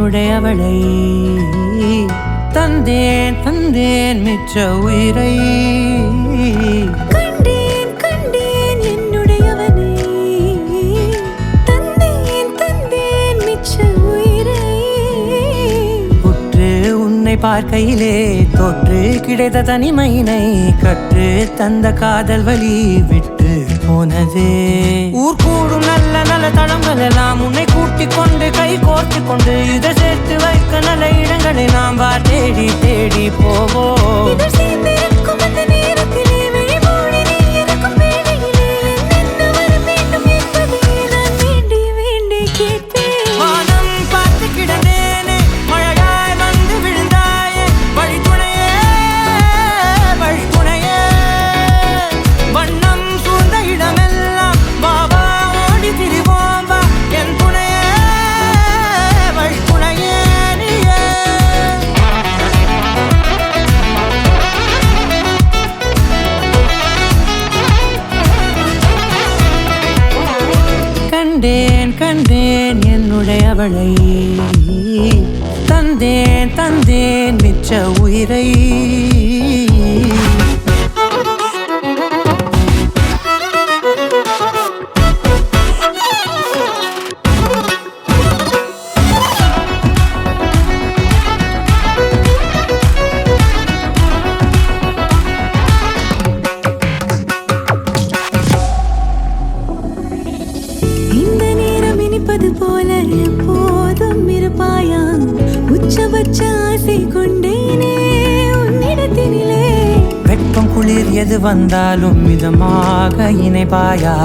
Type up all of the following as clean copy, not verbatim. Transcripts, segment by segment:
என்னுடையவளை தந்தேன் தந்தேன் மிச்ச உயிரை கண்டேன் கண்டேன் என்னுடையவனை தந்தேன் தந்தேன் மிச்ச உயிரை உற்று உன்னை பார்க்கையிலே தொற்று கிடைத்த தனிமையினை கற்று தந்த காதல் வலி விட்டு போனதே ஊர் கூடும் நல்ல நல்ல தளங்கள் எல்லாம் உன்னை கூட்டிக் கொண்டு கை கோர்த்து கொண்டு இதை சேர்த்து வைக்க நல்ல இடங்களை நாம் வா தேடி தேடி போவோம் சேர்ந்திருக்கும் அந்த நேரத்திலே விழிமூடி நீ இருக்கும் வேளையிலே என்ன வர வேண்டும் என்பதை நான் வேண்டி வேண்டி கேட்பேன் வானம் பார்த்து கிடந்தேனே மழையாய் வந்து விழுந்தாயே வழித்துணையே வழித்துணையே வண்ணம் சூழ்ந்த இடமெல்லாம் பாபா ஓடி திரிவோம் வா என் துணையே வழித்துணையே நீயே கண்டேன் கண்டேன் என்னுடையவளை தந்தேன் தந்தேன் மிச்ச உயிரை இந்த நேரம் இனிப்பது போல எப்போதும் இருப்பாயா உச்சபட்ச ஆசை கொண்டேனே உன்னிடத்தினிலே வெப்பம் குளிர் எது வந்தாலும் மிதமாக இணைப்பாயா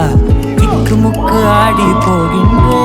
திக்கு முக்கு ஆடி போகின்றே